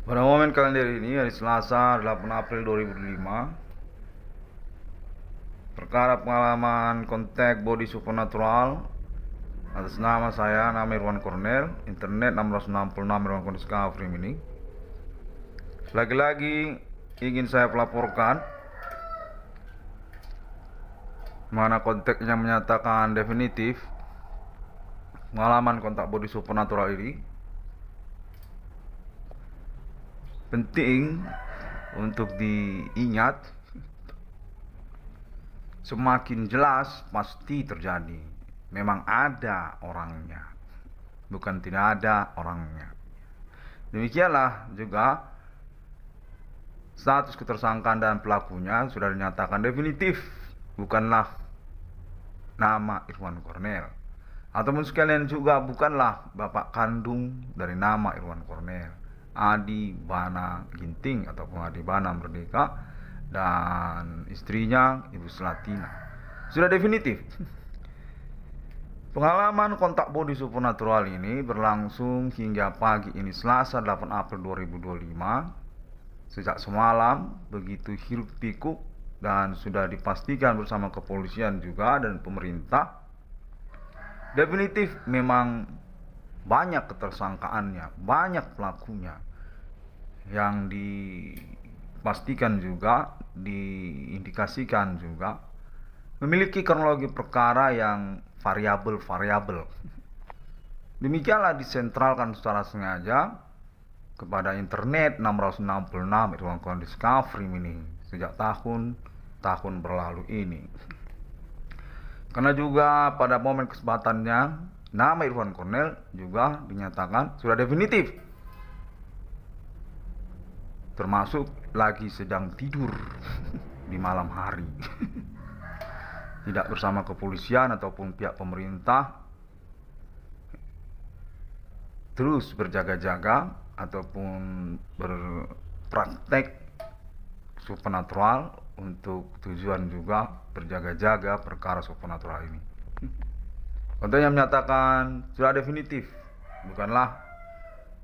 Pada momen kalender ini, hari Selasa 8 April 2005, perkara pengalaman kontak body supernatural atas nama saya, nama Irwan Cornel, internet 666 Irwan Cornel Discovery ini. Lagi-lagi ingin saya pelaporkan mana kontaknya menyatakan definitif pengalaman kontak body supernatural ini. Penting untuk diingat, semakin jelas pasti terjadi. Memang ada orangnya, bukan tidak ada orangnya. Demikianlah juga status ketersangkaan dan pelakunya sudah dinyatakan definitif, bukanlah nama Irwan Cornel, ataupun sekalian juga bukanlah bapak kandung dari nama Irwan Cornel, Adi Bana Ginting ataupun Adi Bana Merdeka, dan istrinya Ibu Selatina. Sudah definitif. Pengalaman kontak body supernatural ini berlangsung hingga pagi ini Selasa 8 April 2025. Sejak semalam begitu hiruk pikuk dan sudah dipastikan bersama kepolisian juga dan pemerintah, definitif memang banyak ketersangkaannya, banyak pelakunya yang dipastikan juga, diindikasikan juga memiliki kronologi perkara yang variabel-variabel. Demikianlah disentralkan secara sengaja kepada internet 666 Irwan Cornel Discovery ini sejak tahun berlalu ini. Karena juga pada momen kesempatannya nama Irwan Cornel juga dinyatakan sudah definitif, termasuk lagi sedang tidur di malam hari. Tidak bersama kepolisian ataupun pihak pemerintah, terus berjaga-jaga ataupun berpraktek supernatural untuk tujuan juga berjaga-jaga perkara supernatural ini. Contohnya menyatakan sudah definitif, bukanlah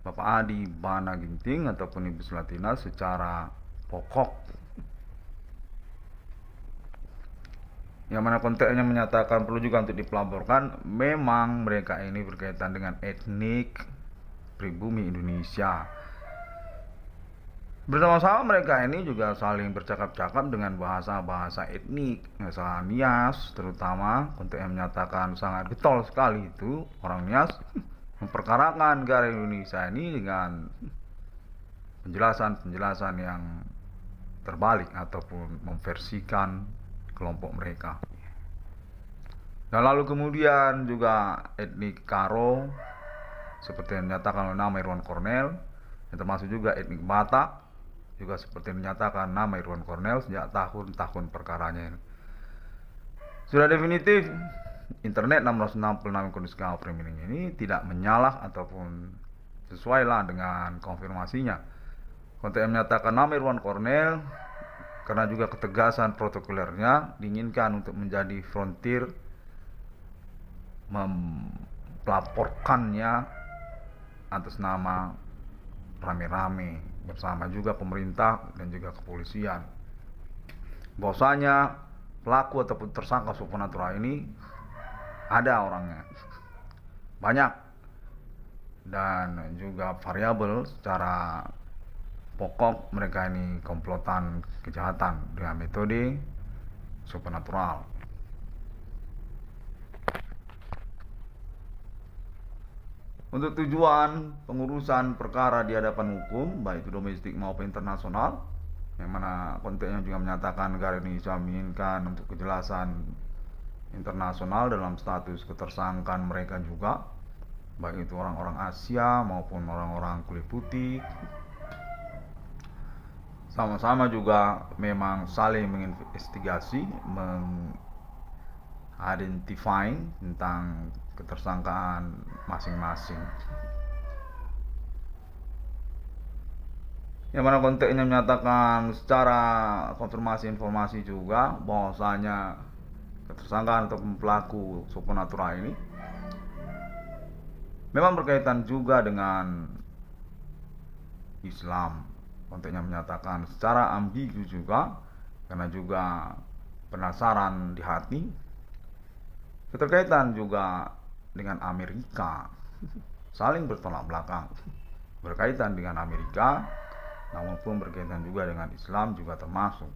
Bapak Adi Bana Ginting ataupun Ibu Selatina secara pokok. Yang mana konteksnya menyatakan perlu juga untuk dipelaporkan, memang mereka ini berkaitan dengan etnik pribumi Indonesia. Bersama-sama mereka ini juga saling bercakap-cakap dengan bahasa-bahasa etnik, bahasa Nias terutama. Konteksnya menyatakan sangat getol sekali itu orang Nias memperkarakan negara Indonesia ini dengan penjelasan-penjelasan yang terbalik ataupun memversikan kelompok mereka. Dan lalu kemudian juga etnik Karo seperti yang dinyatakan oleh nama Irwan Cornel, yang termasuk juga etnik Batak juga seperti yang dinyatakan nama Irwan Cornel sejak tahun-tahun perkaranya ini. Sudah definitif internet 666 kondisi framing ini tidak menyalah ataupun sesuai lah dengan konfirmasinya. Konteks yang menyatakan nama Irwan Cornel karena juga ketegasan protokolernya diinginkan untuk menjadi frontir melaporkannya atas nama rame-rame bersama juga pemerintah dan juga kepolisian, bahwasanya pelaku ataupun tersangka supernatural ini ada orangnya, banyak, dan juga variabel secara pokok mereka ini komplotan kejahatan dengan metode supernatural. Untuk tujuan pengurusan perkara di hadapan hukum, baik itu domestik maupun internasional, yang mana konteksnya juga menyatakan negara Indonesia menginginkan untuk kejelasan internasional dalam status ketersangkaan mereka juga, baik itu orang-orang Asia maupun orang-orang kulit putih, sama-sama juga memang saling menginvestigasi, identifying tentang ketersangkaan masing-masing. Yang mana konteksnya menyatakan secara konfirmasi informasi juga bahwasanya ketersangkaan atau pelaku supernatural ini memang berkaitan juga dengan Islam. Konteksnya menyatakan secara ambigu juga, karena juga penasaran di hati, keterkaitan juga dengan Amerika, saling bertolak belakang, berkaitan dengan Amerika, namun pun berkaitan juga dengan Islam juga termasuk,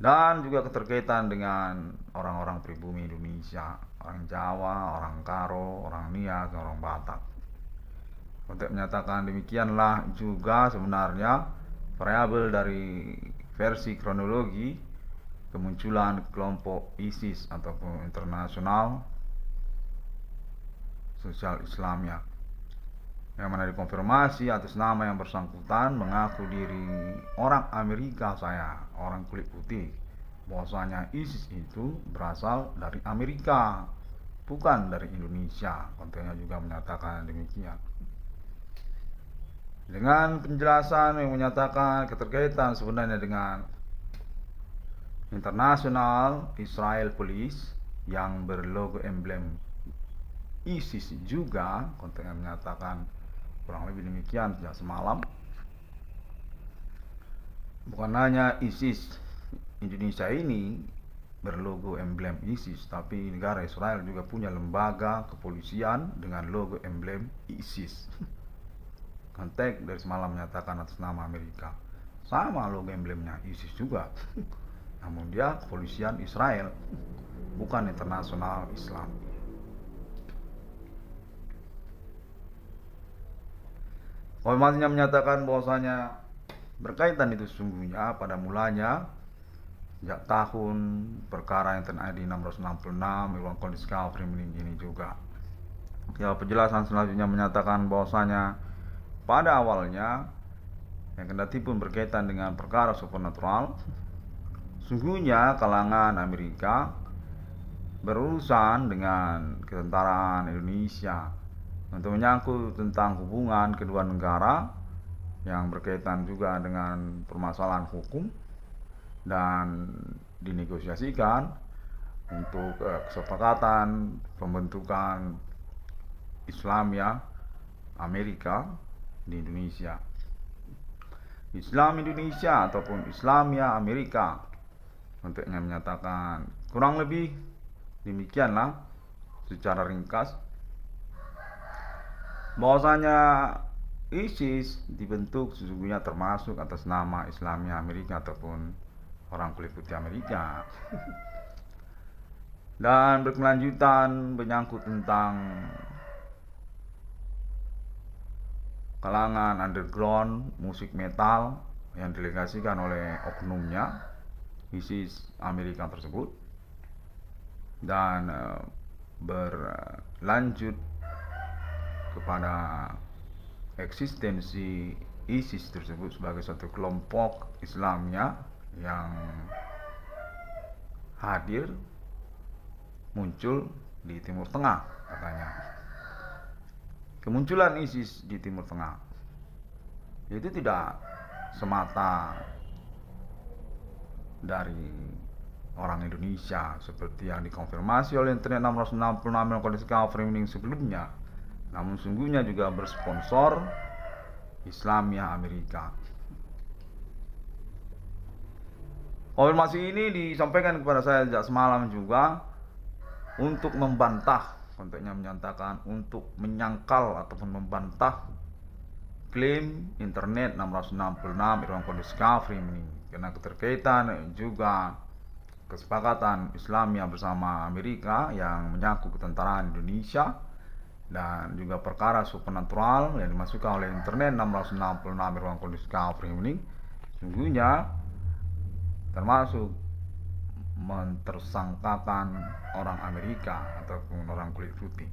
dan juga keterkaitan dengan orang-orang pribumi Indonesia, orang Jawa, orang Karo, orang Nias, orang Batak. Untuk menyatakan demikianlah juga sebenarnya variabel dari versi kronologi kemunculan kelompok ISIS ataupun Internasional Sosial Islamiyah, yang mana dikonfirmasi atas nama yang bersangkutan mengaku diri orang Amerika, saya orang kulit putih, bahwasanya ISIS itu berasal dari Amerika, bukan dari Indonesia. Kontennya juga menyatakan demikian, dengan penjelasan yang menyatakan keterkaitan sebenarnya dengan International Israel Police yang berlogo emblem ISIS juga. Kontennya menyatakan kurang lebih demikian sejak semalam. Bukan hanya ISIS Indonesia ini berlogo emblem ISIS, tapi negara Israel juga punya lembaga kepolisian dengan logo emblem ISIS. Konteks dari semalam menyatakan atas nama Amerika, sama logo emblemnya ISIS juga, namun dia kepolisian Israel, bukan internasional Islam. Konfirmasinya menyatakan bahwasanya berkaitan itu sesungguhnya pada mulanya sejak tahun perkara yang ID 666 Irwan Discovery ini juga. Ya, penjelasan selanjutnya menyatakan bahwasanya pada awalnya yang kendati pun berkaitan dengan perkara supernatural, sungguhnya kalangan Amerika berurusan dengan ketentaraan Indonesia untuk menyangkut tentang hubungan kedua negara yang berkaitan juga dengan permasalahan hukum, dan dinegosiasikan untuk kesepakatan pembentukan Islamiyah Amerika di Indonesia. Islam Indonesia ataupun Islamiyah Amerika, konteksnya menyatakan kurang lebih demikianlah secara ringkas, bahwasanya ISIS dibentuk sesungguhnya termasuk atas nama Islamiyah Amerika ataupun orang kulit putih Amerika, dan berkelanjutan menyangkut tentang kalangan underground musik metal yang didelegasikan oleh oknumnya ISIS Amerika tersebut, dan berlanjut kepada eksistensi ISIS tersebut sebagai suatu kelompok Islamnya yang hadir muncul di Timur Tengah. Katanya kemunculan ISIS di Timur Tengah itu tidak semata dari orang Indonesia seperti yang dikonfirmasi oleh Internet 666 yang kondisi framing sebelumnya, namun sungguhnya juga bersponsor Islamiyah Amerika. Konfirmasi ini disampaikan kepada saya sejak semalam juga untuk membantah, konteksnya menyatakan untuk menyangkal ataupun membantah klaim Internet 666 Irwan Discovery ini, karena keterkaitan juga kesepakatan Islamiyah bersama Amerika yang menyangkut ketentaraan Indonesia, dan juga perkara supernatural yang dimasukkan oleh Internet 666 Irwan Discovery ini sungguhnya termasuk mentersangkakan orang Amerika ataupun orang kulit putih.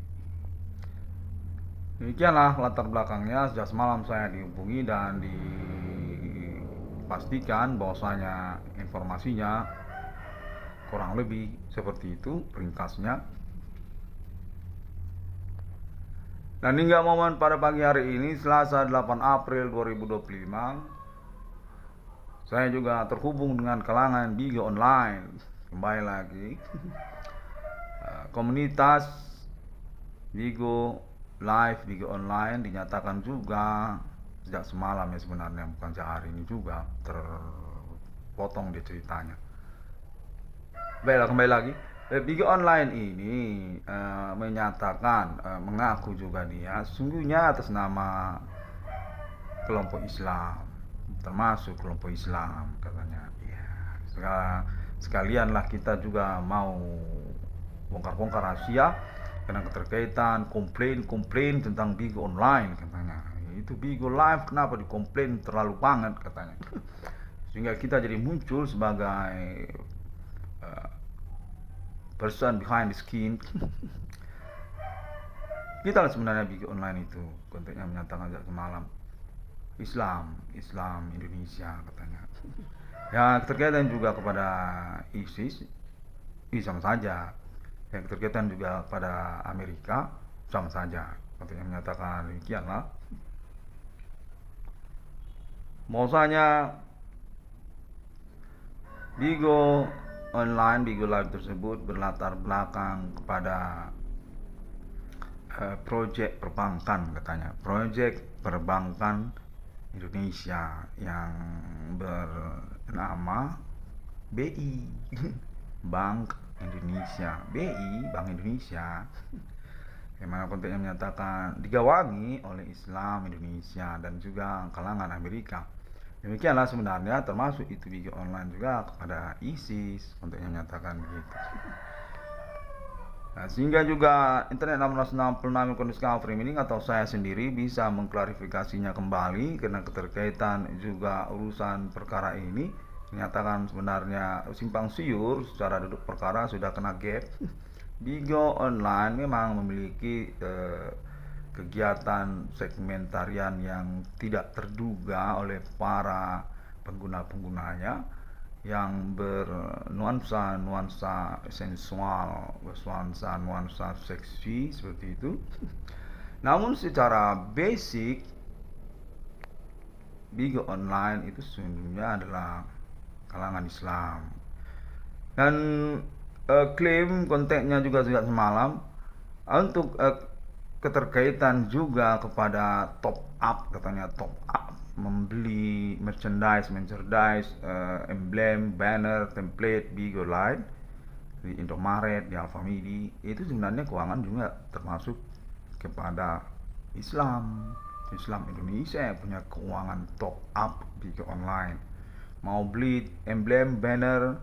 Demikianlah latar belakangnya. Sejak semalam saya dihubungi dan dipastikan bahwasanya informasinya kurang lebih seperti itu ringkasnya. Dan hingga momen pada pagi hari ini Selasa 8 April 2025, saya juga terhubung dengan kalangan Bigo Online. Kembali lagi komunitas Bigo Live, Bigo Online dinyatakan juga sejak semalam ya sebenarnya, bukan sejak hari ini juga terpotong dia ceritanya. Baiklah, kembali lagi. Bigo Online ini menyatakan, mengaku juga dia sesungguhnya atas nama kelompok Islam, termasuk kelompok Islam katanya. Ya, sekalianlah kita juga mau bongkar-bongkar rahasia karena keterkaitan komplain tentang Bigo Online katanya. Itu Bigo Live kenapa dikomplain terlalu banget katanya. Sehingga kita jadi muncul sebagai person behind the screen. Kita lah sebenarnya Bigo Online itu, kontennya menyatakan sejak semalam Islam Indonesia katanya. Ya, keterkaitan juga kepada ISIS, sama saja. Yang keterkaitan juga pada Amerika, sama saja. Kontennya menyatakan demikianlah. Bahwasanya Bigo Online, Bigo Live tersebut berlatar belakang kepada proyek perbankan katanya, proyek perbankan Indonesia yang bernama BI, Bank Indonesia, BI, Bank Indonesia, yang mana kontennya menyatakan digawangi oleh Islam Indonesia dan juga kalangan Amerika. Demikianlah sebenarnya, termasuk itu Bigo Online juga kepada ISIS, kontennya menyatakan begitu. Nah, sehingga juga Internet 666 Discovery ini atau saya sendiri bisa mengklarifikasinya kembali karena keterkaitan juga urusan perkara ini dinyatakan sebenarnya simpang siur secara duduk perkara, sudah kena gap. Bigo Online memang memiliki kegiatan segmentarian yang tidak terduga oleh para pengguna-penggunanya, yang bernuansa sensual, nuansa seksi seperti itu. Namun secara basic Bigo Online itu sesungguhnya adalah kalangan Islam. Dan klaim kontennya juga sejak semalam untuk keterkaitan juga kepada top up, katanya top up membeli merchandise, emblem, banner, template Bigo Live di Indomaret, di Alfamidi. Itu sebenarnya keuangan juga termasuk kepada Islam Indonesia yang punya keuangan top up Bigo Online. Mau beli emblem, banner,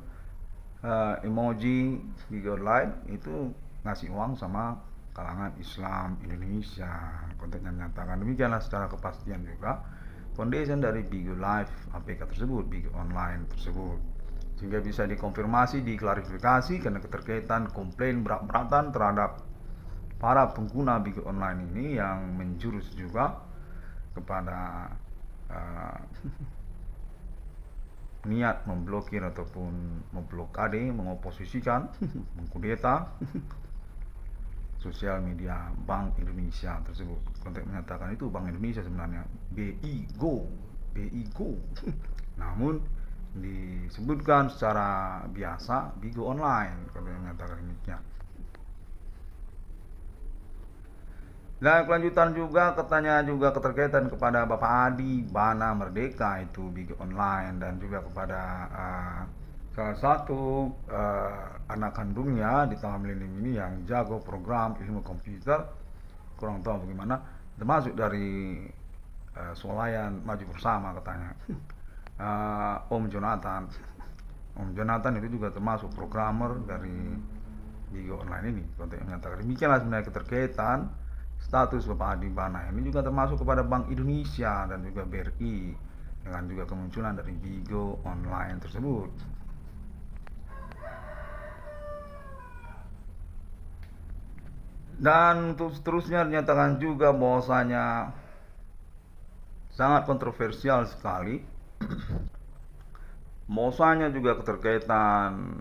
emoji Bigo Live itu ngasih uang sama kalangan Islam Indonesia. Kontennya menyatakan demikianlah secara kepastian juga foundation dari Bigo Live APK tersebut, Bigo Online tersebut, sehingga bisa dikonfirmasi, diklarifikasi karena keterkaitan komplain berat-beratan terhadap para pengguna Bigo Online ini yang menjurus juga kepada niat memblokir ataupun memblokade, mengoposisikan, mengkudeta sosial media Bank Indonesia tersebut. Konteks menyatakan itu Bank Indonesia sebenarnya BI Go. Namun disebutkan secara biasa Bigo Online, konteks menyatakan demikian. Dan kelanjutan juga katanya juga keterkaitan kepada Bapak Adi Bana Merdeka itu Bigo Online, dan juga kepada salah satu anak kandungnya di Taman Milenium ini yang jago program ilmu komputer, kurang tahu bagaimana, termasuk dari Swalayan Maju Bersama katanya. Om Jonathan itu juga termasuk programmer dari Bigo Online ini. Konteks menyatakan demikianlah sebenarnya keterkaitan status Bapak Adi Bana ini juga termasuk kepada Bank Indonesia dan juga BRI dengan juga kemunculan dari Bigo Online tersebut. Dan untuk seterusnya dinyatakan juga bahwasanya sangat kontroversial sekali bahwasanya juga keterkaitan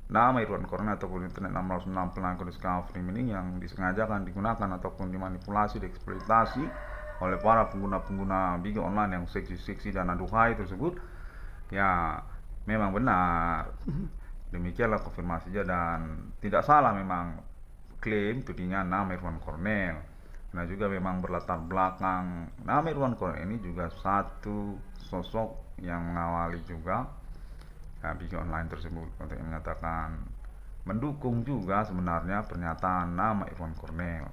nama Irwan Cornell ataupun Internet 666 Discovery ini yang disengajakan digunakan ataupun dimanipulasi, dieksploitasi oleh para pengguna-pengguna Bigo Online yang seksi-seksi dan aduhai tersebut, ya memang benar. Demikianlah konfirmasinya, dan tidak salah memang klaim tudingan nama Irwan Cornell. Nah juga memang berlatar belakang, nama Irwan Cornel ini juga satu sosok yang mengawali juga bikin online tersebut untuk mengatakan mendukung juga sebenarnya pernyataan nama Irwan Cornel.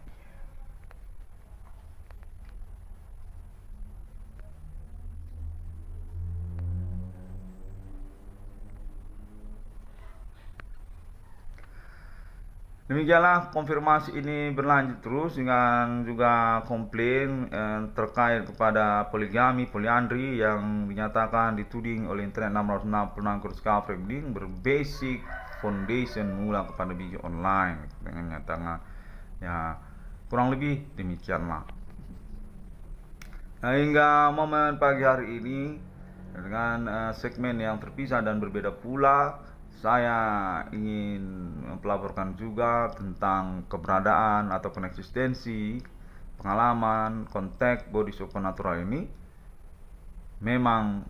Demikianlah konfirmasi ini berlanjut terus dengan juga komplain terkait kepada poligami, poliandri yang dinyatakan dituding oleh internet 666 Kurska Framing berbasic foundation mula kepada video online dengan nyatakan ya kurang lebih demikianlah. Nah, hingga momen pagi hari ini dengan segmen yang terpisah dan berbeda pula, saya ingin melaporkan juga tentang keberadaan ataupun eksistensi pengalaman kontak body supernatural ini memang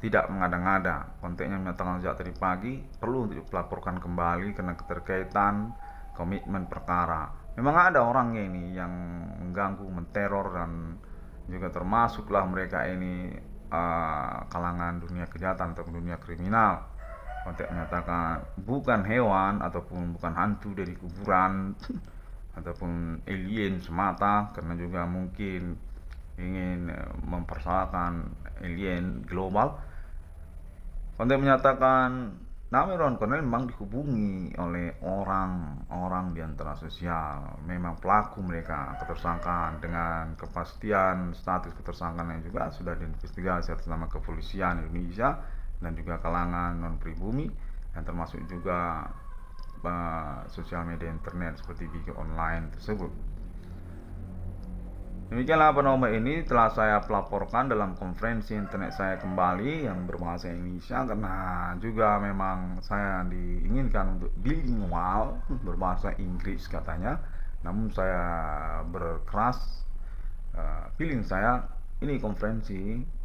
tidak mengada-ngada. Kontaknya menyatakan sejak tadi pagi perlu untuk dilaporkan kembali karena keterkaitan komitmen perkara. Memang ada orangnya ini yang mengganggu, menteror, dan juga termasuklah mereka ini kalangan dunia kejahatan atau dunia kriminal. Kontak menyatakan bukan hewan ataupun bukan hantu dari kuburan ataupun alien semata, karena juga mungkin ingin mempersoalkan alien global. Kontak menyatakan nama Irwan Cornel memang dihubungi oleh orang-orang di antara sosial. Memang pelaku mereka ketersangkaan dengan kepastian status ketersangkaan yang juga sudah diinvestigasi atas nama kepolisian Indonesia dan juga kalangan non pribumi, yang termasuk juga sosial media internet seperti video online tersebut. Demikianlah penoma ini telah saya pelaporkan dalam konferensi internet saya kembali yang berbahasa Indonesia, karena juga memang saya diinginkan untuk bilingual berbahasa Inggris katanya. Namun saya berkeras feeling saya ini konferensi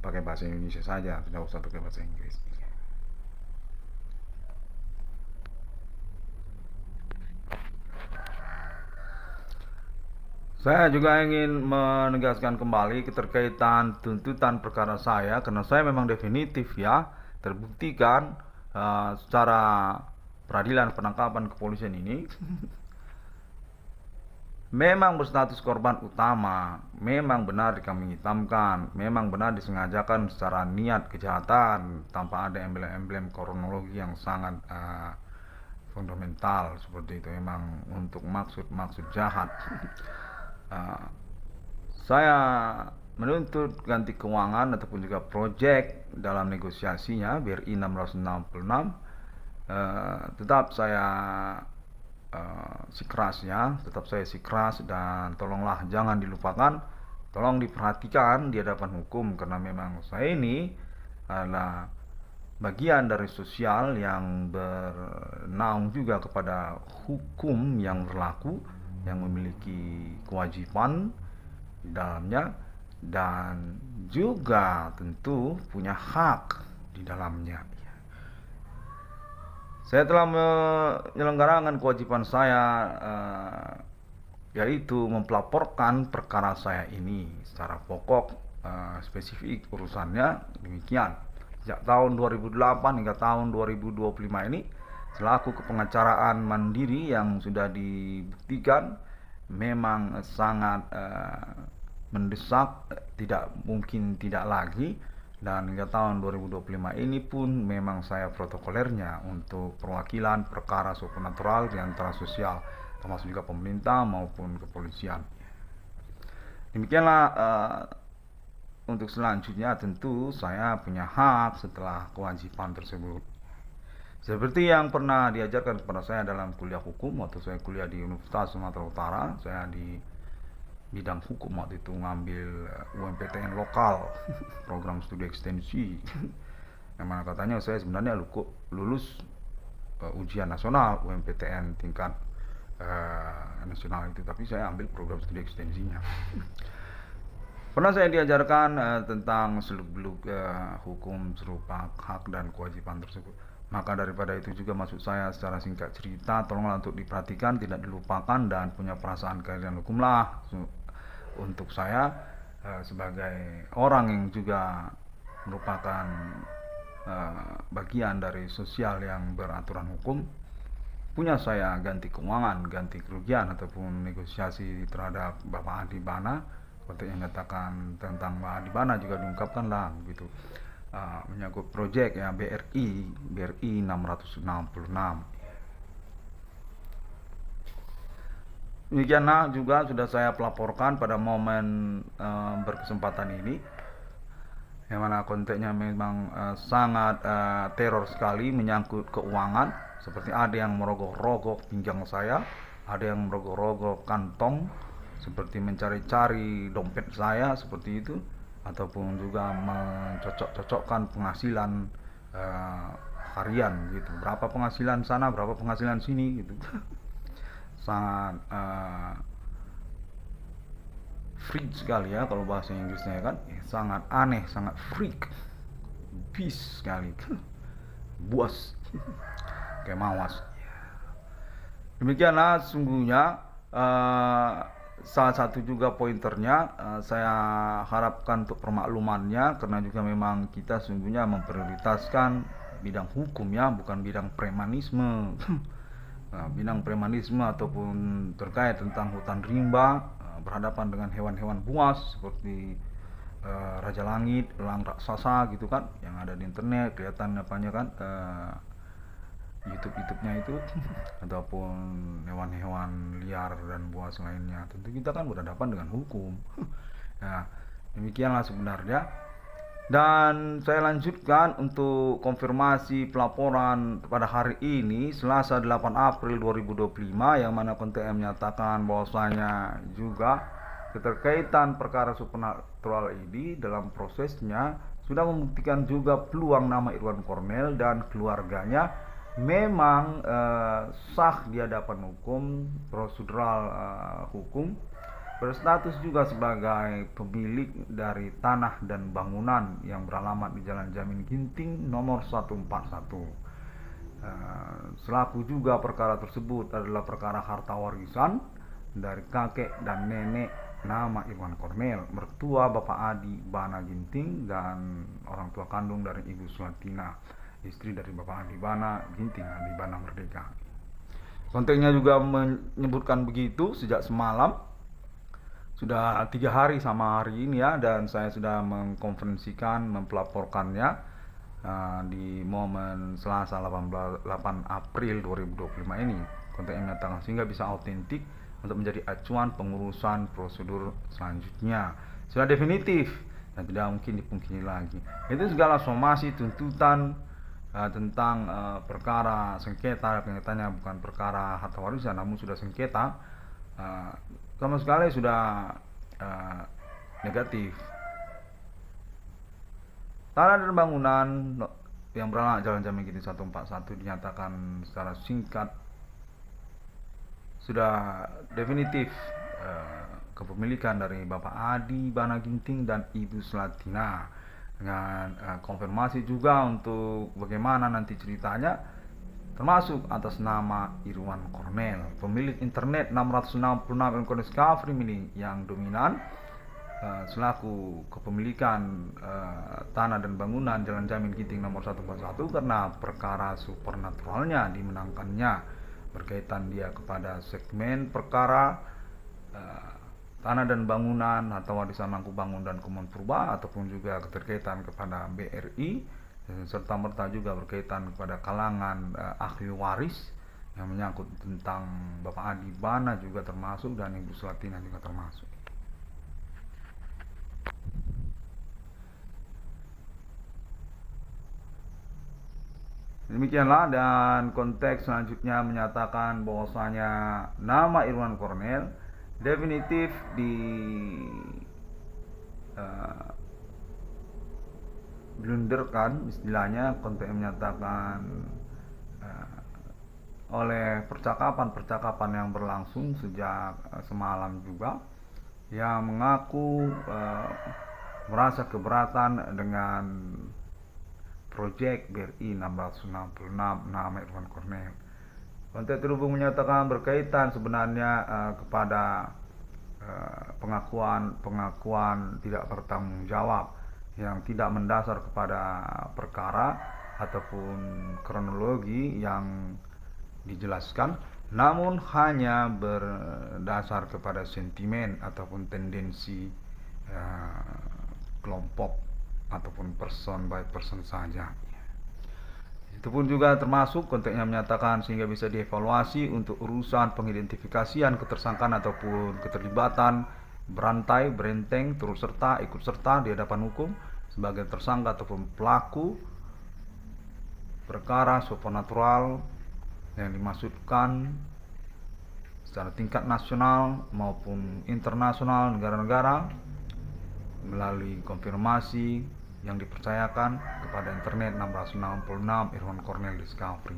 pakai bahasa Indonesia saja, tidak usah pakai bahasa Inggris. Saya juga ingin menegaskan kembali keterkaitan tuntutan perkara saya, karena saya memang definitif ya terbuktikan secara peradilan penangkapan kepolisian ini memang berstatus korban utama, memang benar dikambing hitamkan, memang benar disengajakan secara niat kejahatan tanpa ada emblem-emblem kronologi yang sangat fundamental seperti itu, memang untuk maksud-maksud jahat. Saya menuntut ganti keuangan ataupun juga proyek dalam negosiasinya BRI 666. Tetap saya sikeras ya, tetap saya sikeras, dan tolonglah jangan dilupakan, tolong diperhatikan di hadapan hukum, karena memang saya ini adalah bagian dari sosial yang bernaung juga kepada hukum yang berlaku, yang memiliki kewajiban di dalamnya dan juga tentu punya hak di dalamnya. Saya telah menyelenggarakan kewajiban saya, yaitu mempelaporkan perkara saya ini secara pokok, spesifik urusannya demikian. Sejak tahun 2008 hingga tahun 2025 ini, selaku kepengacaraan mandiri yang sudah dibuktikan memang sangat mendesak, tidak mungkin tidak lagi. Dan hingga tahun 2025 ini pun memang saya protokolernya untuk perwakilan perkara supernatural di antara sosial, termasuk juga pemerintah maupun kepolisian. Demikianlah untuk selanjutnya tentu saya punya hak setelah kewajiban tersebut. Seperti yang pernah diajarkan kepada saya dalam kuliah hukum waktu saya kuliah di Universitas Sumatera Utara, saya di bidang hukum waktu itu ngambil UMPTN lokal, program studi ekstensi, yang mana katanya saya sebenarnya lulus ujian nasional UMPTN tingkat nasional itu, tapi saya ambil program studi ekstensinya. Pernah saya diajarkan tentang seluk-beluk hukum serupa hak dan kewajiban tersebut. Maka daripada itu juga maksud saya secara singkat cerita, tolonglah untuk diperhatikan, tidak dilupakan, dan punya perasaan keadilan hukumlah untuk saya sebagai orang yang juga merupakan bagian dari sosial yang beraturan hukum. Punya saya ganti keuangan, ganti kerugian ataupun negosiasi terhadap Bapak Adi Bana, untuk yang menyatakan tentang Bapak Adi Bana juga diungkapkan lah begitu, menyangkut proyek ya BRI 666. Demikianlah juga sudah saya pelaporkan pada momen berkesempatan ini, yang mana konteksnya memang sangat teror sekali, menyangkut keuangan, seperti ada yang merogoh-rogoh pinggang saya, ada yang merogoh-rogoh kantong, seperti mencari-cari dompet saya seperti itu, ataupun juga mencocok-cocokkan penghasilan harian gitu, berapa penghasilan sana, berapa penghasilan sini gitu. Sangat freak sekali ya kalau bahasa Inggrisnya kan, sangat aneh, sangat freak, beast sekali, buas, kayak mawas. Demikianlah sungguhnya salah satu juga pointernya, saya harapkan untuk permaklumannya, karena juga memang kita sungguhnya memprioritaskan bidang hukum ya, bukan bidang premanisme. Bidang premanisme ataupun terkait tentang hutan rimba, berhadapan dengan hewan-hewan buas seperti raja langit, elang raksasa gitu kan, yang ada di internet, kelihatan apanya kan, YouTube-nya itu ataupun hewan-hewan liar dan buas lainnya. Tentu kita kan berhadapan dengan hukum. Nah, demikianlah sebenarnya. Dan saya lanjutkan untuk konfirmasi pelaporan pada hari ini, Selasa 8 April 2025, yang mana KTM menyatakan bahwasanya juga keterkaitan perkara supernatural ini dalam prosesnya sudah membuktikan juga peluang nama Irwan Kornel dan keluarganya memang sah di hadapan hukum, prosedural hukum, berstatus juga sebagai pemilik dari tanah dan bangunan yang beralamat di Jalan Jamin Ginting nomor 141. Selaku juga perkara tersebut adalah perkara harta warisan dari kakek dan nenek nama Irwan Kornel, mertua Bapak Adi Bana Ginting, dan orang tua kandung dari Ibu Sulatina, istri dari Bapak Adi Bana Ginting, Adi Bana Merdeka. Konteksnya juga menyebutkan begitu sejak semalam. Sudah 3 hari sama hari ini ya, dan saya sudah mengkonferensikan, mempelaporkannya di momen Selasa 8 April 2025 ini. Konten yang menyatakan sehingga bisa autentik untuk menjadi acuan pengurusan prosedur selanjutnya. Sudah definitif dan tidak mungkin dipungkiri lagi. Itu segala somasi tuntutan tentang perkara sengketa, kenyataannya bukan perkara harta warisan namun sudah sengketa, sama sekali sudah negatif. Tanah dan bangunan yang beralamat Jalan Jamin Ginting 141 dinyatakan secara singkat sudah definitif kepemilikan dari Bapak Adi Bana Ginting dan Ibu Sulatina, dengan konfirmasi juga untuk bagaimana nanti ceritanya, termasuk atas nama Irwan Kornel, pemilik internet 666 Elcon Discovery Mini yang dominan, selaku kepemilikan tanah dan bangunan Jalan Jamin Ginting nomor 141, karena perkara supernaturalnya dimenangkannya berkaitan dia kepada segmen perkara tanah dan bangunan atau warisan Mangku Bangun dan Kumon Purba, ataupun juga keterkaitan kepada BRI, serta merta juga berkaitan kepada kalangan ahli waris yang menyangkut tentang Bapak Adi Bana juga termasuk, dan Ibu Sulatina juga termasuk. Demikianlah, dan konteks selanjutnya menyatakan bahwasanya nama Irwan Kornel definitif di blunderkan, istilahnya konteks menyatakan oleh percakapan-percakapan yang berlangsung sejak semalam juga, yang mengaku merasa keberatan dengan Project BRI 1666 nama Irwan Cornel. Konten terhubung menyatakan berkaitan sebenarnya kepada pengakuan tidak bertanggung jawab yang tidak mendasar kepada perkara ataupun kronologi yang dijelaskan, namun hanya berdasar kepada sentimen ataupun tendensi kelompok ataupun person by person saja. Itu pun juga termasuk konteksnya menyatakan sehingga bisa dievaluasi untuk urusan pengidentifikasian ketersangkaan ataupun keterlibatan berantai, berenteng, turut serta, ikut serta di hadapan hukum sebagai tersangka ataupun pelaku perkara supranatural yang dimaksudkan secara tingkat nasional maupun internasional negara-negara melalui konfirmasi yang dipercayakan kepada internet 1666 Irwan Cornel Discovery.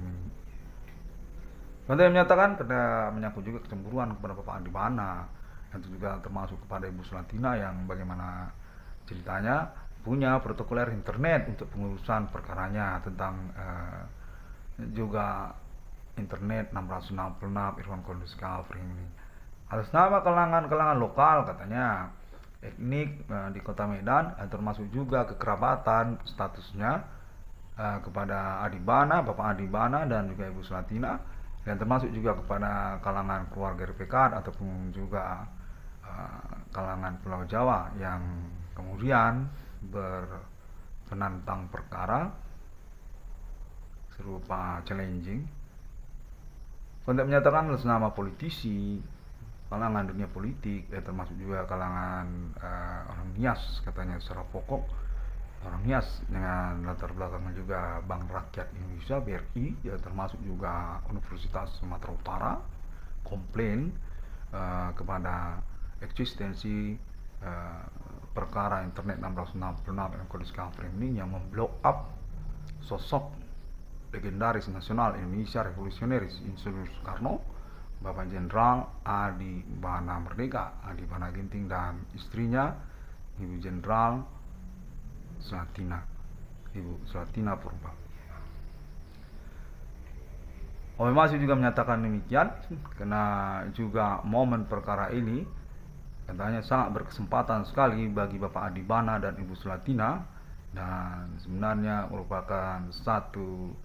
Konten menyatakan pada menyangkut juga kecemburuan kepada Bapak Adi Bana, itu juga termasuk kepada Ibu Sulatina yang bagaimana ceritanya punya protokoler internet untuk pengurusan perkaranya tentang juga internet 1666 Irwan Cornel Discovery ini. Atas nama kalangan lokal katanya etnik di Kota Medan, termasuk juga kekerabatan statusnya kepada Adi Bana, Bapak Adi Bana dan juga Ibu Sulatina, dan termasuk juga kepada kalangan keluarga RPK ataupun juga kalangan Pulau Jawa yang kemudian penantang perkara serupa challenging. Konten menyatakan atas nama politisi, kalangan dunia politik, termasuk juga kalangan orang Nias katanya secara pokok, orang Nias dengan latar belakang juga Bank Rakyat Indonesia BRI, termasuk juga Universitas Sumatera Utara, komplain kepada eksistensi perkara internet 1666 yang Discovery ini yang memblow up sosok legendaris nasional Indonesia revolusioneris Insinyur Soekarno, Bapak Jenderal Adi Bana Merdeka, Adi Bana Ginting, dan istrinya Ibu Jenderal Sulatina, Ibu Sulatina Purba. Masih juga menyatakan demikian karena juga momen perkara ini katanya sangat berkesempatan sekali bagi Bapak Adi Bana dan Ibu Sulatina, dan sebenarnya merupakan satu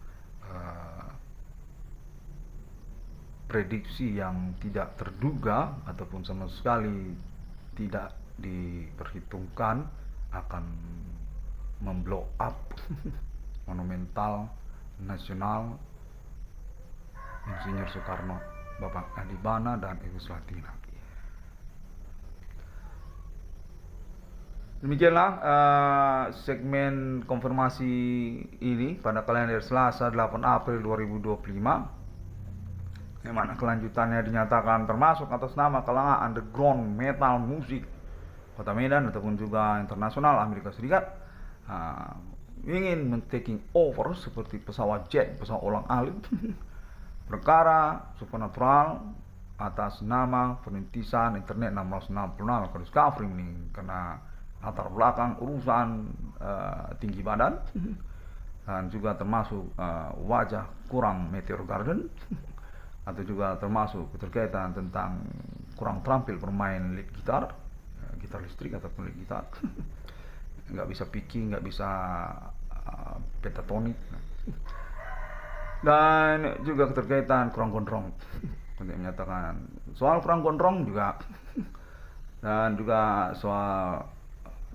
prediksi yang tidak terduga ataupun sama sekali tidak diperhitungkan akan memblow up monumental nasional Insinyur Soekarno, Bapak Adi Bana dan Ibu Sulatina. Demikianlah segmen konfirmasi ini pada kalender Selasa 8 April 2025, yang mana kelanjutannya dinyatakan termasuk atas nama kalangan underground metal musik Kota Medan ataupun juga internasional Amerika Serikat ingin men-taking over seperti pesawat jet, pesawat ulang-alik perkara supernatural atas nama perintisan internet 1666 Discovery ini karena latar belakang urusan tinggi badan dan juga termasuk wajah kurang Meteor Garden atau juga termasuk keterkaitan tentang kurang terampil bermain lead gitar, gitar listrik ataupun lead gitar, nggak bisa picking, nggak bisa pentatonik, dan juga keterkaitan kurang gondrong. Untuk menyatakan soal kurang gondrong juga, dan juga soal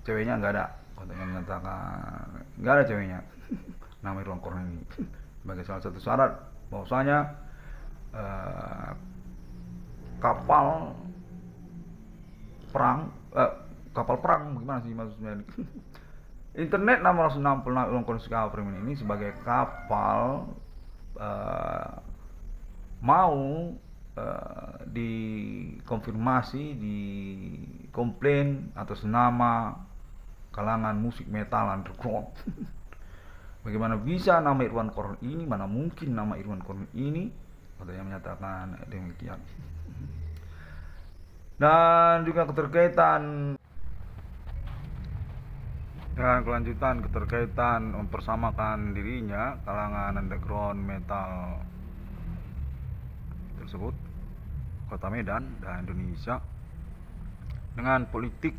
ceweknya nggak ada. Untuk menyatakan nggak ada ceweknya nama Irwan Cornel ini sebagai salah satu syarat bahwasanya kapal perang gimana sih maksudnya internet 666 Irwan Cornel Discovery ini sebagai kapal mau dikonfirmasi, dikomplain atas nama kalangan musik metal underground. Bagaimana bisa nama Irwan Cornel ini, mana mungkin nama Irwan Cornel ini, ada yang menyatakan demikian. Dan juga keterkaitan Dan kelanjutan keterkaitan mempersamakan dirinya kalangan underground metal tersebut, Kota Medan dan Indonesia, dengan politik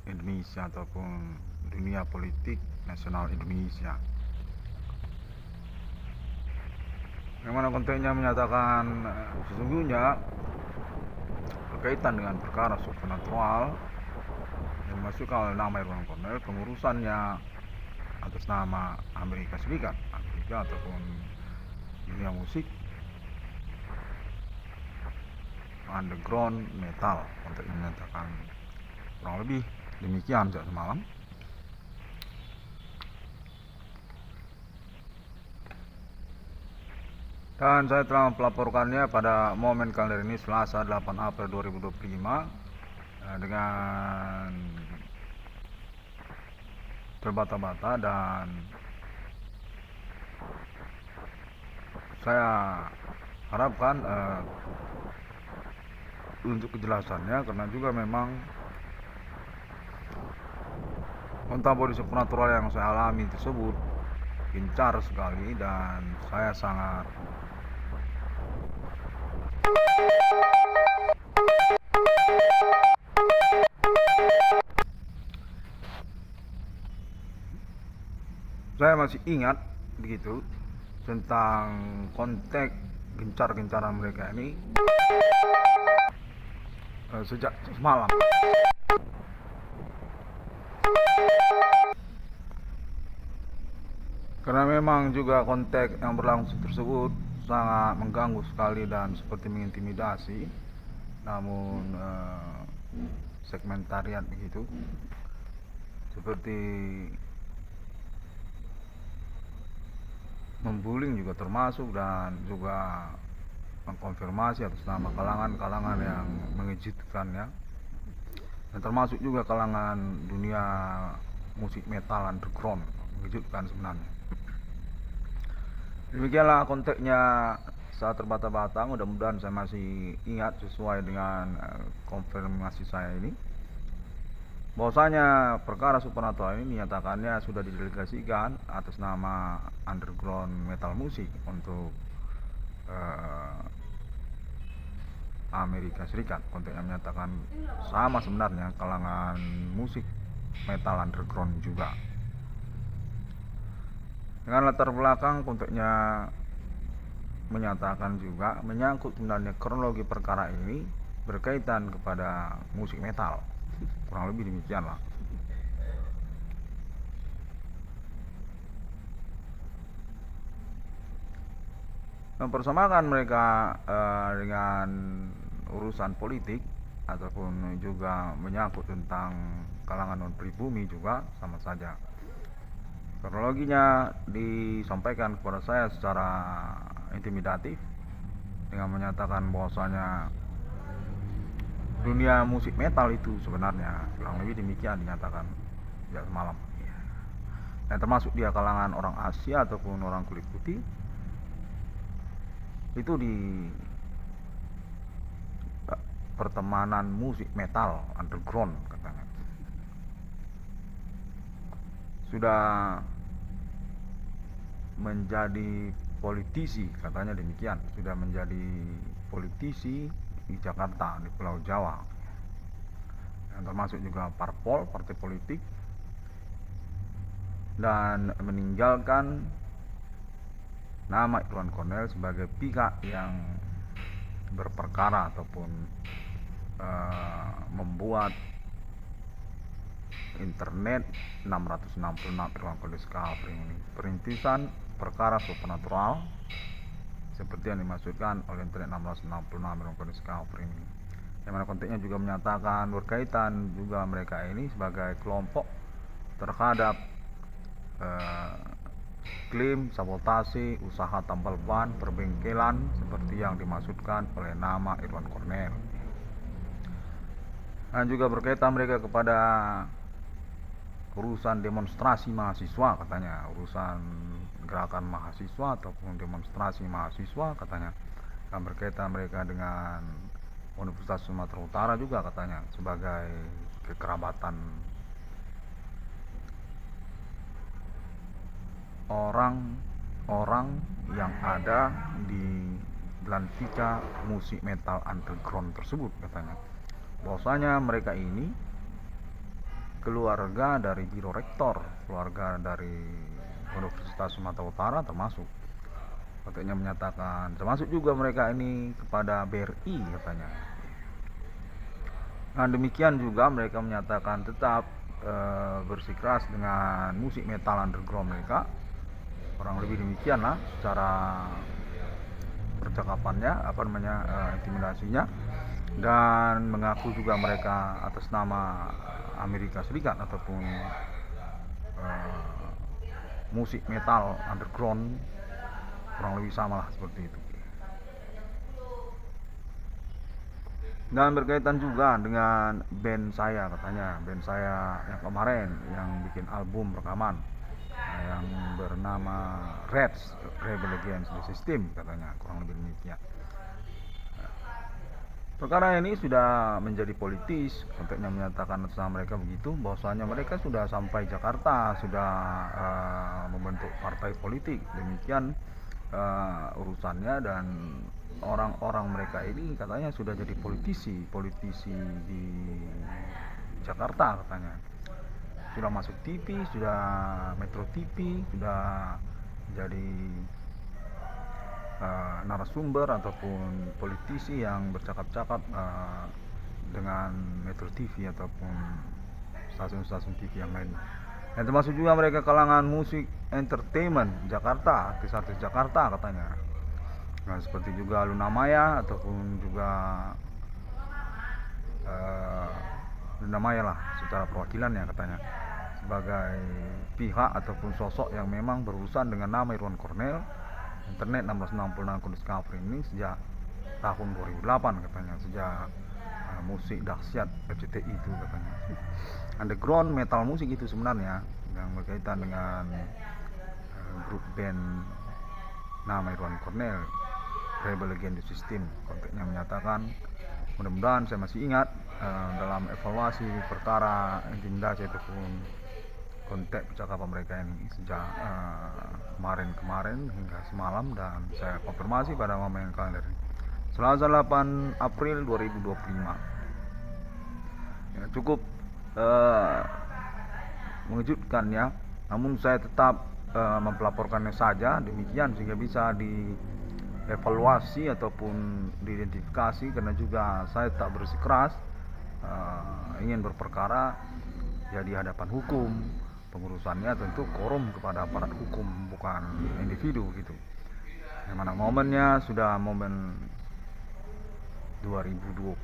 Indonesia ataupun dunia politik nasional Indonesia. Yang mana kontennya menyatakan sesungguhnya berkaitan dengan perkara supernatural yang dimasukkan oleh nama Irwan Cornell, pengurusannya atas nama Amerika Serikat, ataupun dunia musik underground metal, untuk menyatakan kurang lebih demikian sejak semalam. Dan saya telah melaporkannya pada momen kalender ini, Selasa 8 April 2025, dengan terbata-bata, dan saya harapkan untuk kejelasannya, karena juga memang kontabodi supernatural yang saya alami tersebut gencar sekali, dan saya sangat masih ingat begitu tentang konteks gencar-gencaran mereka ini sejak semalam. Karena memang juga konteks yang berlangsung tersebut sangat mengganggu sekali dan seperti mengintimidasi, namun segmentarian begitu, seperti membullying juga termasuk, dan juga mengkonfirmasi atas nama kalangan-kalangan yang mengejutkan ya, dan termasuk juga kalangan dunia musik metal underground, mengejutkan sebenarnya. Demikianlah konteksnya saat terbata-bata. Mudah-mudahan saya masih ingat sesuai dengan konfirmasi saya ini, bahwasanya perkara supernatural ini nyatakannya sudah didelegasikan atas nama underground metal musik untuk Amerika Serikat. Konteksnya menyatakan sama sebenarnya, kalangan musik metal underground juga. Dengan latar belakang konteksnya menyatakan juga menyangkut sebenarnya kronologi perkara ini berkaitan kepada musik metal, kurang lebih demikianlah. Mempersamakan mereka dengan urusan politik ataupun juga menyangkut tentang kalangan non pribumi juga sama saja. Kronologinya disampaikan kepada saya secara intimidatif dengan menyatakan bahwasanya dunia musik metal itu sebenarnya kurang lebih demikian dinyatakan sejak semalam. Dan termasuk dia kalangan orang Asia ataupun orang kulit putih itu di pertemanan musik metal underground katanya sudah menjadi politisi, katanya demikian, sudah menjadi politisi di Jakarta, di Pulau Jawa, yang termasuk juga parpol, partai politik, dan meninggalkan nama Irwan Cornell sebagai pihak yang berperkara ataupun membuat internet 666 Irwan Cornell Discovery ini, perintisan perkara supernatural seperti yang dimaksudkan oleh internet 666 Irwan Cornell Discovery ini, yang mana konteksnya juga menyatakan berkaitan juga mereka ini sebagai kelompok terhadap klaim sabotase usaha tambal ban perbengkelan seperti yang dimaksudkan oleh nama Irwan Cornell, dan juga berkaitan mereka kepada urusan demonstrasi mahasiswa, katanya urusan gerakan mahasiswa ataupun demonstrasi mahasiswa katanya, dan berkaitan mereka dengan Universitas Sumatera Utara juga katanya sebagai kekerabatan orang-orang yang ada di belantika musik metal underground tersebut, katanya. Bahwasanya mereka ini keluarga dari biro rektor, keluarga dari Universitas Sumatera Utara termasuk. Katanya menyatakan, termasuk juga mereka ini kepada BRI, katanya. Nah, demikian juga mereka menyatakan tetap bersikeras dengan musik metal underground mereka. Kurang lebih demikian lah secara percakapannya, intimidasinya, dan mengaku juga mereka atas nama Amerika Serikat ataupun musik metal underground, kurang lebih sama lah seperti itu. Dan berkaitan juga dengan band saya, katanya band saya yang kemarin yang bikin album rekaman yang bernama Reds, Rebel Against the System, katanya, kurang lebih demikian. Perkara ini sudah menjadi politis, konteksnya menyatakan atas mereka begitu, bahwasanya mereka sudah sampai Jakarta, sudah membentuk partai politik, demikian urusannya, dan orang-orang mereka ini katanya sudah jadi politisi di Jakarta, katanya. Sudah masuk TV, sudah Metro TV, sudah jadi narasumber ataupun politisi yang bercakap-cakap dengan Metro TV ataupun stasiun-stasiun TV yang lain. Dan termasuk juga mereka kalangan musik entertainment Jakarta, artis-artis Jakarta, katanya. Nah, seperti juga Luna Maya ataupun juga Luna Maya lah secara perwakilannya, katanya, sebagai pihak ataupun sosok yang memang berurusan dengan nama Irwan Cornell, Internet 1666 Kudiscovery ini sejak tahun 2008, katanya, sejak musik dahsyat FCTI itu, katanya. Underground metal musik itu sebenarnya yang berkaitan dengan grup band nama Irwan Cornell, Rebel Against the System. Konteksnya menyatakan, mudah-mudahan saya masih ingat dalam evaluasi perkara intimidasi ataupun konteks percakapan mereka ini sejak kemarin hingga semalam, dan saya konfirmasi pada momen kalender Selasa 8 April 2025. Ya, cukup mengejutkan ya, namun saya tetap mempelaporkannya saja demikian sehingga bisa dievaluasi ataupun diidentifikasi, karena juga saya tak bersikeras ingin berperkara ya di hadapan hukum. Pengurusannya tentu korum kepada aparat hukum, bukan individu gitu. Yang mana momennya sudah momen 2025,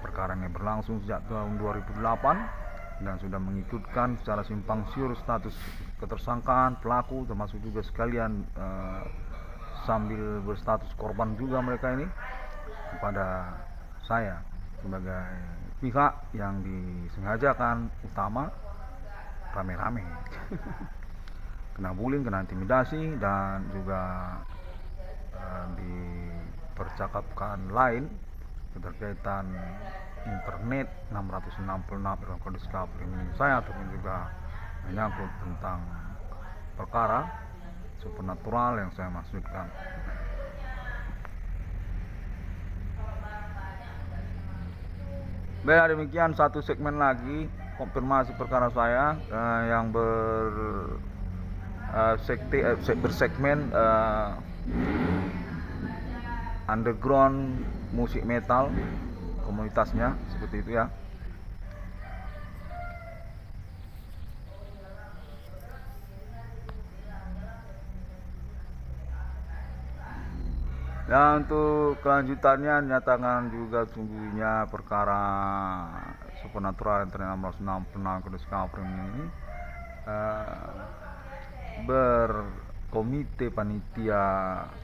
perkaranya berlangsung sejak tahun 2008 dan sudah mengikutkan secara simpang siur status ketersangkaan pelaku, termasuk juga sekalian sambil berstatus korban juga mereka ini kepada saya sebagai pihak yang disengajakan utama rame-rame kena bullying, kena intimidasi, dan juga dipercakapkan lain berkaitan internet 666 Kudiscovery ini saya, ataupun juga menyangkut tentang perkara supernatural yang saya maksudkan. Baik, demikian satu segmen lagi konfirmasi perkara saya yang bersegmen underground musik metal komunitasnya, seperti itu ya. Dan untuk kelanjutannya nyatakan juga sungguhnya perkara supernatural internet 666 Kudiscovery ini berkomite panitia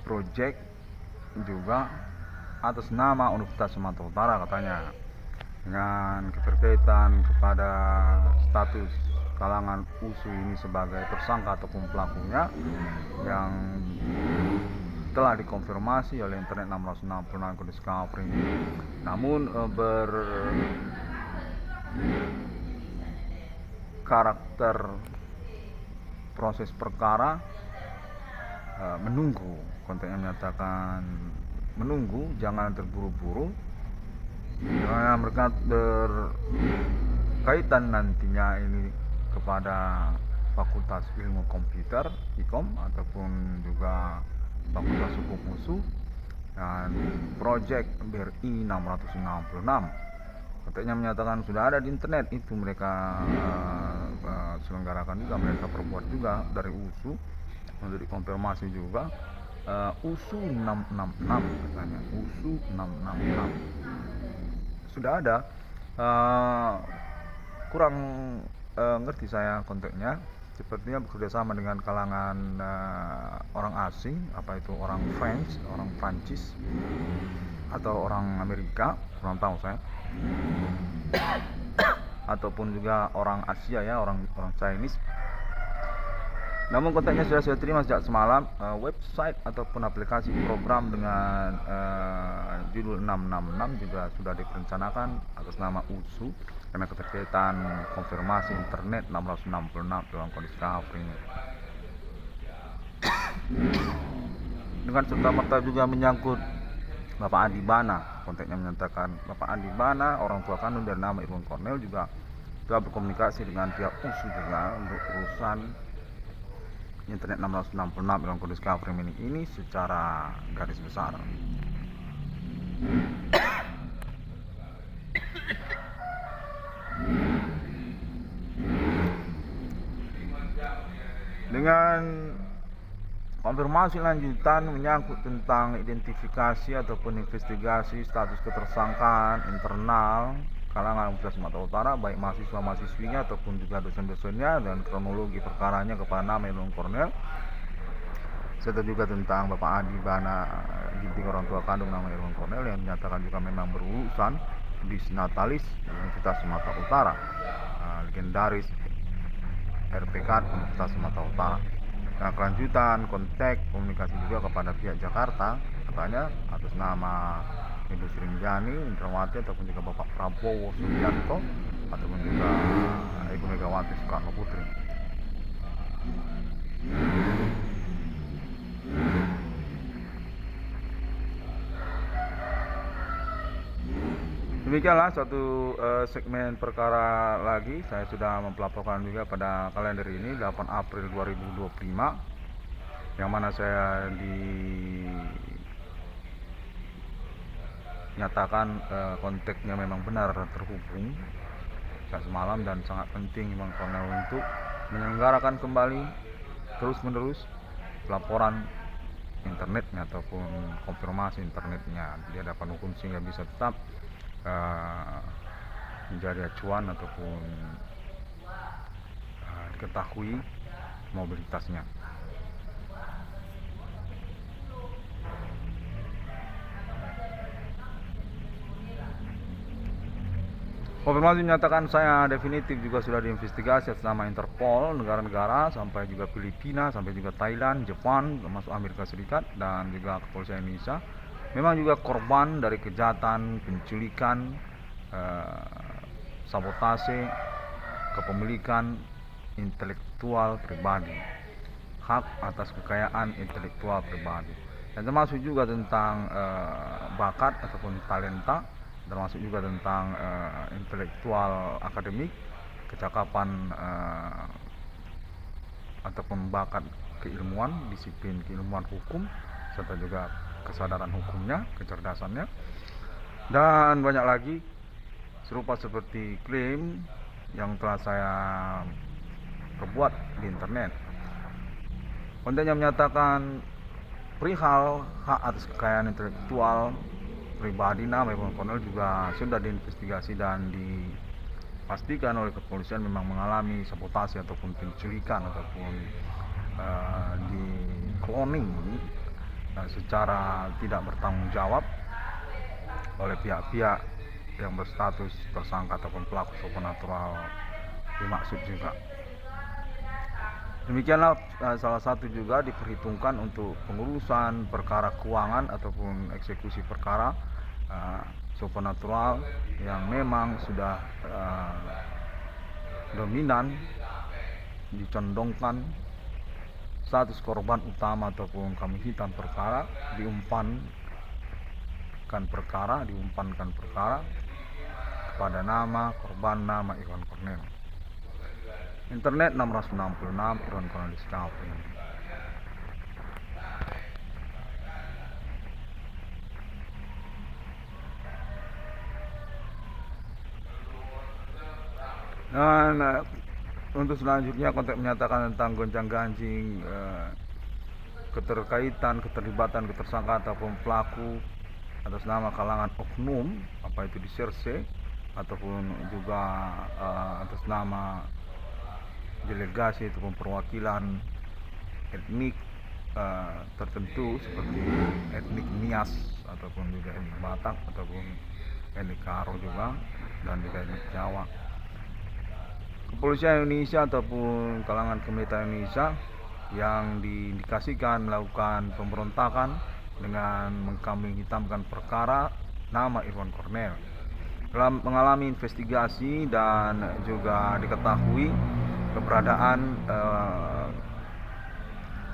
project juga atas nama Universitas Sumatera Utara, katanya, dengan keterkaitan kepada status kalangan USU ini sebagai tersangka ataupun pelakunya yang telah dikonfirmasi oleh internet 666 Kudiscovery. Namun berkarakter proses perkara menunggu, konteksnya menyatakan menunggu, jangan terburu-buru, karena mereka berkaitan nantinya ini kepada Fakultas Ilmu Komputer IKOM ataupun juga Fakultas Hukum USU dan Project BRI 666. Konteksnya menyatakan sudah ada di internet, itu mereka selenggarakan juga, mereka perbuat juga dari USU untuk dikonfirmasi juga. USU 666 katanya, USU 666 sudah ada. Kurang ngerti saya konteksnya, sepertinya bekerjasama dengan kalangan orang asing, apa itu orang French, orang Prancis atau orang Amerika, kurang tahu saya, ataupun juga orang Asia ya, orang Chinese. Namun kontaknya sudah saya terima sejak semalam. Website ataupun aplikasi program dengan judul 666 juga sudah direncanakan atas nama USU karena keterkaitan konfirmasi internet 666 dalam kondisi cover ini. Dengan serta-merta juga menyangkut Bapak Andi Bana. Kontaknya menyatakan Bapak Andi Bana, orang tua kandung dari nama Irwan Cornel, juga telah berkomunikasi dengan pihak USU juga untuk urusan internet 666 dalam kondisi cover ini secara garis besar. Dengan konfirmasi lanjutan menyangkut tentang identifikasi ataupun investigasi status ketersangkaan internal kalangan Universitas Sumatera Utara, baik mahasiswa-mahasiswinya ataupun juga dosen-dosennya, dan kronologi perkaranya kepada nama Irwan Cornel, serta juga tentang Bapak Andi Bana, bimbing orang tua kandung nama Irwan Cornel, yang dinyatakan juga memang berurusan disnatalis Universitas Sumatera Utara, legendaris RPK Universitas Sumatera Utara. Nah, kelanjutan kontak komunikasi juga kepada pihak Jakarta, katanya atas nama Ibu Sri Mulyani Indrawati ataupun juga Bapak Prabowo Subianto ataupun juga Ibu Megawati Soekarno Putri. Demikianlah satu segmen perkara lagi. Saya sudah mempelaporkan juga pada kalender ini 8 April 2025, yang mana saya dinyatakan kontaknya memang benar terhubung sejak semalam, dan sangat penting Irwan Cornel untuk menyelenggarakan kembali terus-menerus pelaporan internetnya ataupun konfirmasi internetnya di hadapan hukum sehingga bisa tetap menjadi acuan ataupun diketahui mobilitasnya. Konfirmasi menyatakan saya definitif juga sudah diinvestigasi atas nama Interpol, negara-negara sampai juga Filipina, sampai juga Thailand, Jepang, termasuk Amerika Serikat, dan juga kepolisian Indonesia. Memang juga korban dari kejahatan, penculikan, sabotase, kepemilikan intelektual pribadi, hak atas kekayaan intelektual pribadi, dan termasuk juga tentang bakat ataupun talenta, termasuk juga tentang intelektual akademik, kecakapan ataupun bakat keilmuan, disiplin keilmuan hukum, serta juga kesadaran hukumnya, kecerdasannya, dan banyak lagi serupa seperti klaim yang telah saya perbuat di internet. Kontennya menyatakan perihal hak atas kekayaan intelektual pribadi nama Irwan Cornel juga sudah diinvestigasi dan dipastikan oleh kepolisian memang mengalami sabotase ataupun penculikan ataupun di cloning secara tidak bertanggung jawab oleh pihak-pihak yang berstatus tersangka ataupun pelaku supernatural dimaksud juga. Demikianlah salah satu juga diperhitungkan untuk pengurusan perkara keuangan ataupun eksekusi perkara supernatural yang memang sudah dominan dicondongkan status korban utama ataupun kambing hitam perkara, diumpankan perkara kepada nama korban nama Irwan Cornel. Internet 666 Irwan Cornel Discovery. Dan untuk selanjutnya kontak menyatakan tentang gonjang-ganjing keterlibatan tersangka ataupun pelaku atas nama kalangan oknum, apa itu diserse, ataupun juga atas nama delegasi ataupun perwakilan etnik tertentu seperti etnik Nias ataupun juga etnik Batak ataupun etnik Karo juga, dan juga etnik Jawa. Kepolisian Indonesia ataupun kalangan kemiliteran Indonesia yang diindikasikan melakukan pemberontakan dengan mengkambing hitamkan perkara nama Irwan Cornel telah mengalami investigasi dan juga diketahui keberadaan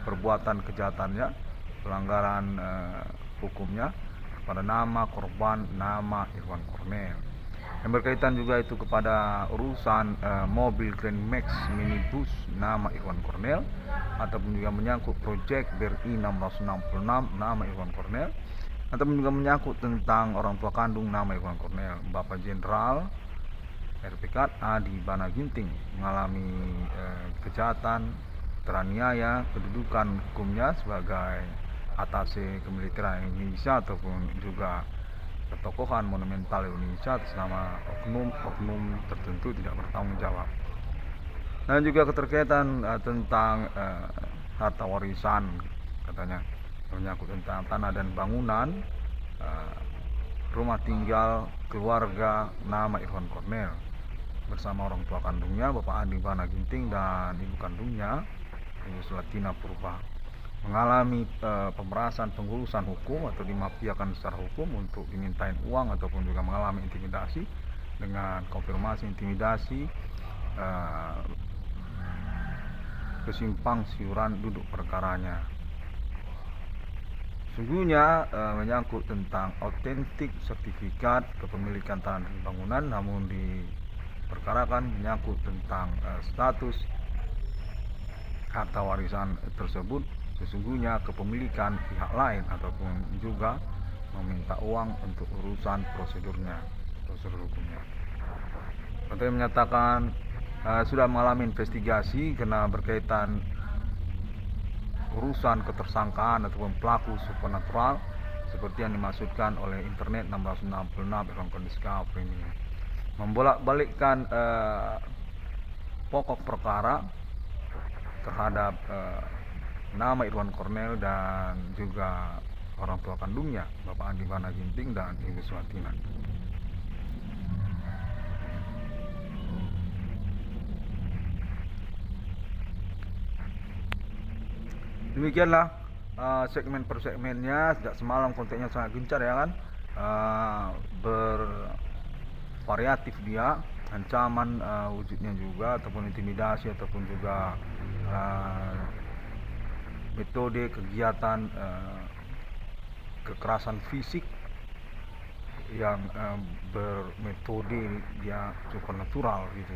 perbuatan kejahatannya, pelanggaran hukumnya pada nama korban nama Irwan Cornel, yang berkaitan juga itu kepada urusan mobil Grand Max minibus nama Irwan Cornel, ataupun juga menyangkut proyek BRI 666 nama Irwan Cornel, ataupun juga menyangkut tentang orang tua kandung nama Irwan Cornel, Bapak Jenderal RPK Adi Bana Ginting, mengalami kejahatan teraniaya kedudukan hukumnya sebagai atase kemiliteran Indonesia ataupun juga ketokohan monumental Indonesia atas nama oknum tertentu tidak bertanggung jawab, dan juga keterkaitan tentang harta warisan, katanya menyangkut tentang tanah dan bangunan rumah tinggal keluarga nama Irwan Cornel bersama orang tua kandungnya Bapak Adi Bana Ginting dan ibu kandungnya Ibu Sulatina Purba, mengalami pemerasan pengurusan hukum atau dimafiakan secara hukum untuk dimintain uang ataupun juga mengalami intimidasi dengan konfirmasi intimidasi kesimpang siuran duduk perkaranya. Sungguhnya menyangkut tentang autentik sertifikat kepemilikan tanah dan bangunan, namun diperkarakan menyangkut tentang status harta warisan tersebut sesungguhnya kepemilikan pihak lain ataupun juga meminta uang untuk urusan prosedur hukumnya. Kontak menyatakan sudah mengalami investigasi karena berkaitan urusan ketersangkaan ataupun pelaku supernatural seperti yang dimaksudkan oleh internet 666 Irwan Cornel Discovery ini, membolak-balikkan pokok perkara terhadap nama Irwan Cornel dan juga orang tua kandungnya Bapak Adi Bana Ginting dan Ibu Sulatina. Demikianlah segmen per segmennya. Sejak semalam kontennya sangat gencar ya kan, bervariatif dia, ancaman wujudnya juga ataupun intimidasi ataupun juga metode kegiatan kekerasan fisik yang bermetode dia supernatural gitu,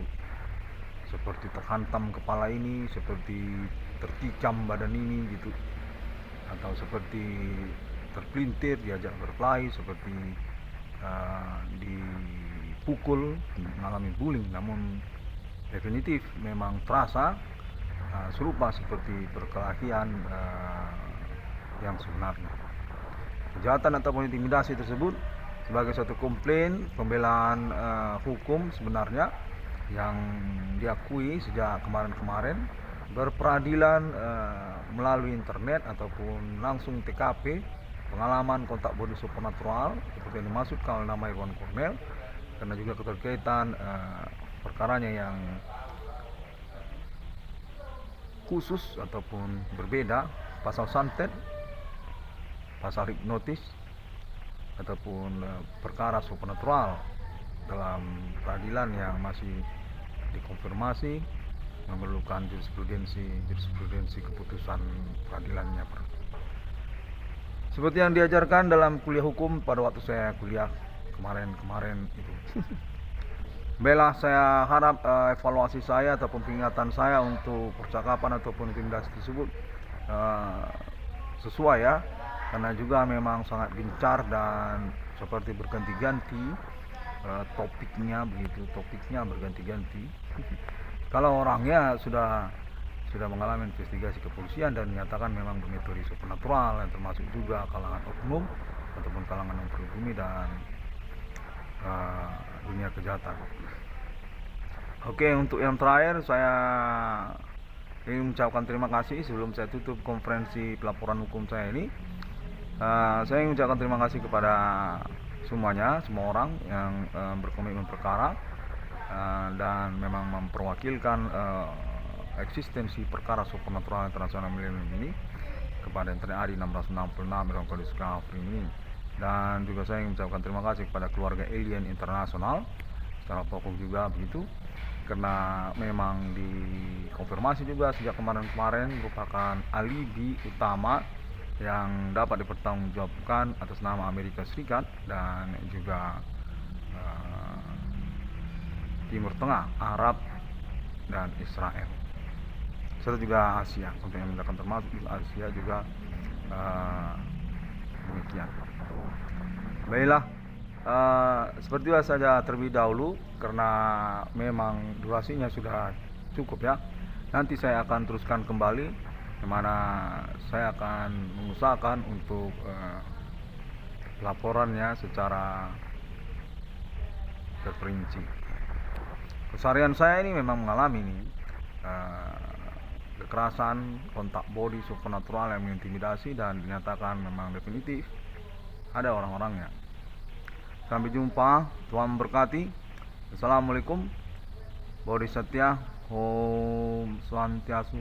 seperti terhantam kepala ini, seperti tertikam badan ini gitu, atau seperti terpelintir diajak berkelahi, seperti dipukul, mengalami bullying, namun definitif memang terasa serupa seperti perkelahian yang sebenarnya. Kejahatan ataupun intimidasi tersebut sebagai suatu komplain pembelaan hukum sebenarnya yang diakui sejak kemarin-kemarin, berperadilan melalui internet ataupun langsung TKP, pengalaman kontak body supernatural seperti yang dimaksudkan oleh nama Irwan Cornel, karena juga keterkaitan perkaranya yang khusus ataupun berbeda, pasal santet, pasal hipnotis ataupun perkara supernatural dalam peradilan yang masih dikonfirmasi memerlukan jurisprudensi keputusan peradilannya. Seperti yang diajarkan dalam kuliah hukum pada waktu saya kuliah kemarin itu. Baiklah, saya harap evaluasi saya ataupun peringatan saya untuk percakapan ataupun tindakan tersebut sesuai ya, karena juga memang sangat gencar dan seperti berganti-ganti topiknya berganti-ganti. Kalau orangnya sudah mengalami investigasi kepolisian dan menyatakan memang bermetode supernatural, yang termasuk juga kalangan oknum ataupun kalangan yang pribumi dan dunia kejahatan. Oke, untuk yang terakhir saya ingin mengucapkan terima kasih sebelum saya tutup konferensi pelaporan hukum saya ini. Saya ingin mengucapkan terima kasih kepada semuanya, semua orang yang berkomitmen perkara dan memang memperwakilkan eksistensi perkara supernatural internasional milenium ini kepada yang TNI 666 Irong Kodis ini. Dan juga saya ingin mengucapkan terima kasih kepada keluarga Alien Internasional secara tokoh juga begitu, karena memang dikonfirmasi juga sejak kemarin merupakan alibi utama yang dapat dipertanggungjawabkan atas nama Amerika Serikat dan juga Timur Tengah, Arab dan Israel, serta juga Asia. Untuk yang mendakan termasuk Asia juga demikian. Baiklah, seperti biasa saja terlebih dahulu karena memang durasinya sudah cukup ya. Nanti saya akan teruskan kembali, di mana saya akan mengusahakan untuk laporannya secara terperinci. Keseharian saya ini memang mengalami kekerasan, kontak body supernatural yang mengintimidasi dan dinyatakan memang definitif ada orang-orangnya. Sampai jumpa, Tuhan memberkati. Assalamualaikum. Bodhisattva, Om Swastiastu.